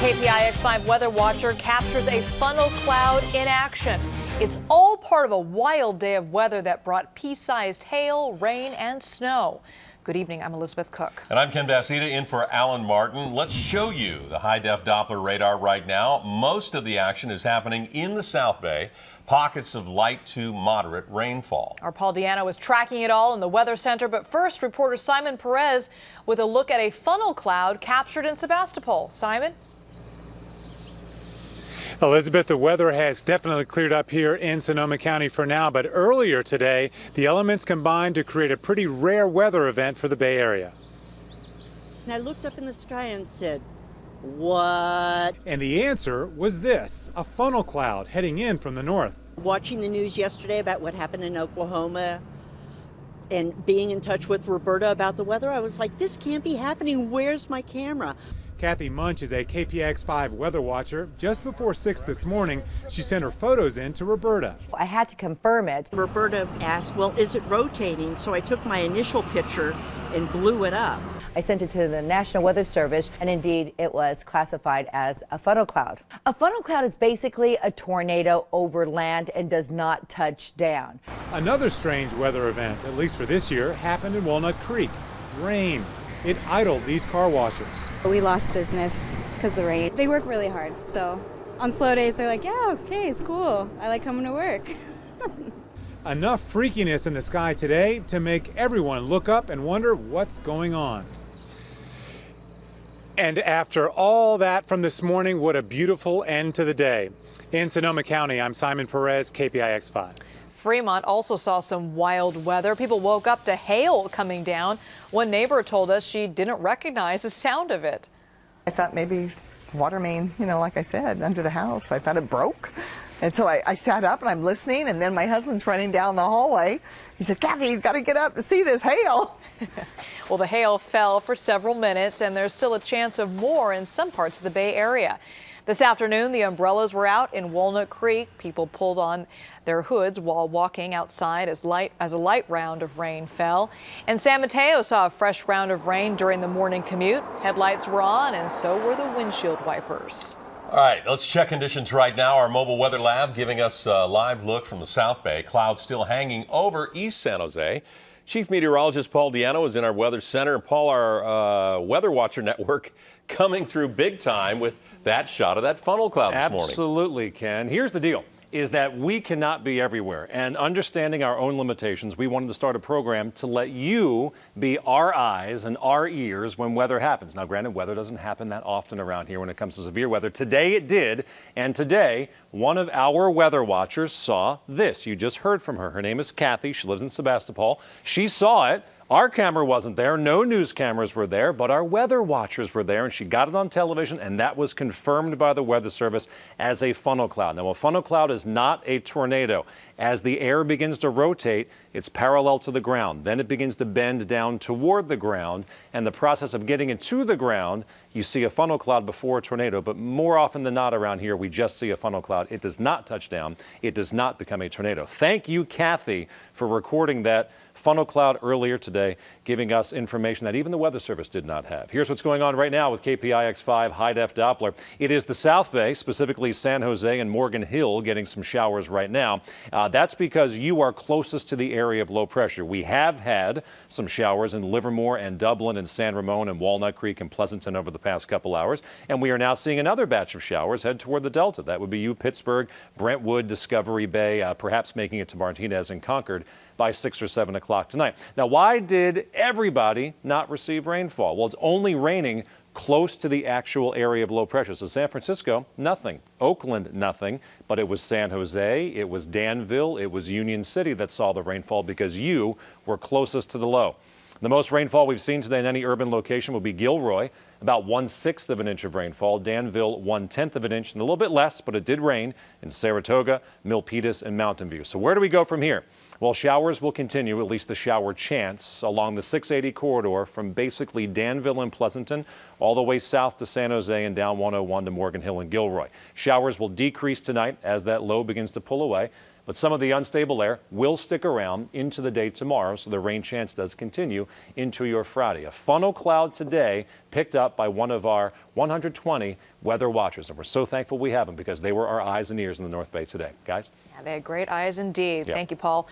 KPIX5 weather watcher captures a funnel cloud in action. It's all part of a wild day of weather that brought pea-sized hail, rain, and snow. Good evening, I'm Elizabeth Cook. And I'm Ken Bassita in for Alan Martin. Let's show you the high-def Doppler radar right now. Most of the action is happening in the South Bay. Pockets of light to moderate rainfall. Our Paul Diano is tracking it all in the Weather Center. But first, reporter Simon Perez with a look at a funnel cloud captured in Sebastopol. Simon? Elizabeth, the weather has definitely cleared up here in Sonoma County for now, but earlier today, the elements combined to create a pretty rare weather event for the Bay Area. And I looked up in the sky and said, what? And the answer was this, a funnel cloud heading in from the north. Watching the news yesterday about what happened in Oklahoma and being in touch with Roberta about the weather, I was like, this can't be happening. Where's my camera? Kathy Munch is a KPIX5 weather watcher. Just before 6 this morning, she sent her photos in to Roberta. I had to confirm it. Roberta asked, well, is it rotating? So I took my initial picture and blew it up. I sent it to the National Weather Service, and indeed it was classified as a funnel cloud. A funnel cloud is basically a tornado over land and does not touch down. Another strange weather event, at least for this year, happened in Walnut Creek. Rain. It idled these car washers. We lost business because of the rain. They work really hard, so on slow days they're like, yeah, okay, it's cool. I like coming to work. Enough freakiness in the sky today to make everyone look up and wonder what's going on. And after all that from this morning, what a beautiful end to the day. In Sonoma County, I'm Simon Perez, KPIX5. Fremont also saw some wild weather. People woke up to hail coming down. One neighbor told us she didn't recognize the sound of it. I thought maybe water main, like I said, under the house. I thought it broke. And so I sat up and I'm listening, and then my husband's running down the hallway. He said, Kathy, you've got to get up to see this hail. Well, the hail fell for several minutes, and there's still a chance of more in some parts of the Bay Area. This afternoon, the umbrellas were out in Walnut Creek. People pulled on their hoods while walking outside as a light round of rain fell. And San Mateo saw a fresh round of rain during the morning commute. Headlights were on, and so were the windshield wipers. All right, let's check conditions right now. Our mobile weather lab giving us a live look from the South Bay. Clouds still hanging over East San Jose. Chief Meteorologist Paul Diano is in our Weather Center. Paul, our Weather Watcher network coming through big time with that shot of that funnel cloud this morning. Absolutely, Ken. Here's the deal, is that we cannot be everywhere. And understanding our own limitations, we wanted to start a program to let you be our eyes and our ears when weather happens. Now, granted, weather doesn't happen that often around here when it comes to severe weather. Today it did, and today one of our weather watchers saw this. You just heard from her. Her name is Kathy. She lives in Sebastopol. She saw it. Our camera wasn't there, no news cameras were there, but our weather watchers were there, and she got it on television, and that was confirmed by the Weather Service as a funnel cloud. Now, a funnel cloud is not a tornado. As the air begins to rotate, it's parallel to the ground. Then it begins to bend down toward the ground, and the process of getting it to the ground, you see a funnel cloud before a tornado, but more often than not around here, we just see a funnel cloud. It does not touch down. It does not become a tornado. Thank you, Kathy, for recording that funnel cloud earlier today, giving us information that even the Weather Service did not have. Here's what's going on right now with KPIX5 high-def Doppler. It is the South Bay, specifically San Jose and Morgan Hill, getting some showers right now. That's because you are closest to the area of low pressure. We have had some showers in Livermore and Dublin and San Ramon and Walnut Creek and Pleasanton over the past couple hours, and we are now seeing another batch of showers head toward the Delta. That would be you, Pittsburgh, Brentwood, Discovery Bay, perhaps making it to Martinez and Concord by 6 or 7 o'clock tonight. Now, why did everybody not receive rainfall? Well, it's only raining close to the actual area of low pressure. So San Francisco, nothing. Oakland, nothing. But it was San Jose, it was Danville, it was Union City that saw the rainfall because you were closest to the low. The most rainfall we've seen today in any urban location will be Gilroy, about 1/6 of an inch of rainfall. Danville, 1/10 of an inch, and a little bit less, but it did rain in Saratoga, Milpitas, and Mountain View. So where do we go from here? Well, showers will continue, at least the shower chance, along the 680 corridor from basically Danville and Pleasanton all the way south to San Jose and down 101 to Morgan Hill and Gilroy. Showers will decrease tonight as that low begins to pull away. But some of the unstable air will stick around into the day tomorrow, so the rain chance does continue into your Friday. A funnel cloud today picked up by one of our 120 weather watchers, and we're so thankful we have them because they were our eyes and ears in the North Bay today. Guys? Yeah, they had great eyes indeed. Yeah. Thank you, Paul.